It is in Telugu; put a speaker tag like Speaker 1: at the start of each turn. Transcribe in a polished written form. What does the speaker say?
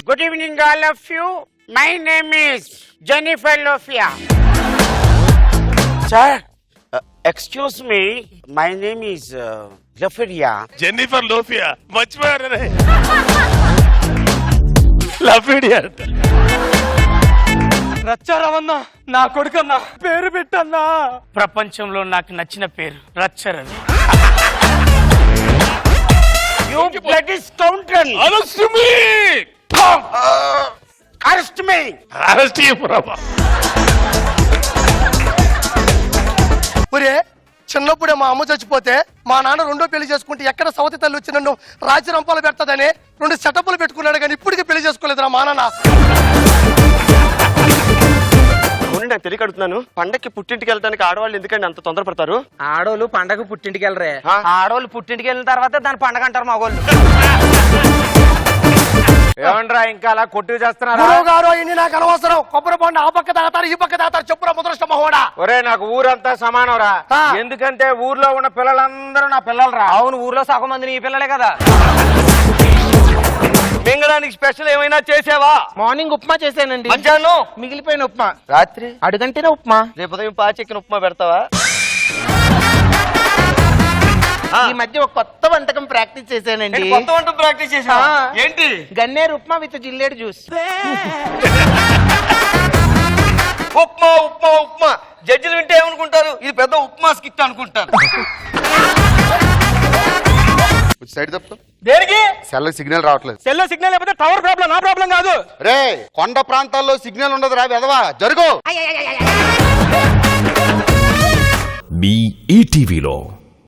Speaker 1: Good evening, all of you. My name is Jennifer Lofia. Sir, excuse me. My name is Lofia.
Speaker 2: Jennifer Lofia. మర్చిపోయారు లఫిడియా.
Speaker 3: రచ్చారావన్నా నా కొడుకన్నా పేరు పెట్టన్నా.
Speaker 4: ప్రపంచంలో నాకు నచ్చిన పేరు Racha Ravi.
Speaker 1: You bloody scoundrel!
Speaker 2: Arrest me!
Speaker 1: Arrest me!
Speaker 2: Arrest you, brother.
Speaker 3: ఒరే చిన్నప్పుడే మా అమ్మ చచ్చిపోతే మా నాన్న రెండో పెళ్లి చేసుకుంటే ఎక్కడ సవతి తల్లి వచ్చి నన్ను రాజ్యరంపాలు పెడతాదని 2 సెటప్లు పెట్టుకున్నాడు కానీ ఇప్పటికీ పెళ్లి చేసుకోలేదురా మా నాన్న.
Speaker 5: నాకు తెలియక అడుగుతున్నాను, పండక్కి పుట్టింటికి వెళ్ళడానికి ఆడవాళ్ళు ఎందుకంటే అంత తొందరపడతారు?
Speaker 6: ఆడోళ్ళు పండగ పుట్టింటికి వెళ్ళరే, ఆడోళ్ళు పుట్టింటికి వెళ్ళిన తర్వాత దాని పండగ అంటారు మగోళ్ళు.
Speaker 5: ఏమండ్రా ఇంకా అలా కొట్టు చేస్తున్నారా?
Speaker 3: గురువు గారు ఇన్ని నాకు అనవసరం. కొబ్బరి బొండ ఆ పక్క తాగుతారు ఈ పక్క తాగుతారు, చెప్పురా ముదృష్ట మహోడా.
Speaker 5: ఒరే నాకు ఊరంతా సమానంరా, ఎందుకంటే ఊర్లో ఉన్న పిల్లలందరూ నా పిల్లలరా.
Speaker 6: అవును, ఊర్లో సగం మంది నీ పిల్లలే కదా.
Speaker 5: మింగడానికి స్పెషల్ ఏమైనా చేసావా?
Speaker 6: మార్నింగ్ ఉప్మా చేశానండి,
Speaker 5: మధ్యాహ్నం
Speaker 6: మిగిలిపోయిన ఉప్మా,
Speaker 5: రాత్రి
Speaker 6: అడుగంటేనే ఉప్మా,
Speaker 5: రేపు ఉదయం పాచెక్కిన ఉప్మా పెడతావా?
Speaker 6: ఈ మధ్య ఒక కొత్త వంటకం ప్రాక్టీస్ చేశానండి.
Speaker 5: కొత్త వంట ప్రాక్టీస్ చేసావా? ఏంటి?
Speaker 6: గన్నేరు ఉప్మా విత్ జిల్లేడు జ్యూస్.
Speaker 5: ఉప్మా ఉప్మా ఉప్మా జడ్జిలు వింటే ఏమనుకుంటారు? ఇది పెద్ద ఉప్మా స్కిట్ అనుకుంటారు.
Speaker 7: సైడ్ తప్పు.
Speaker 3: దేనికి?
Speaker 7: సెల్ సిగ్నల్ రావట్లేదు.
Speaker 3: సెల్లో సిగ్నల్ లేకపోతే టవర్ ప్రాబ్లం, నా ప్రాబ్లం కాదు.
Speaker 7: రే కొండ ప్రాంతాల్లో సిగ్నల్ ఉండదు రా వెదవా, జరుగు.
Speaker 8: మీ ఈటీవీలో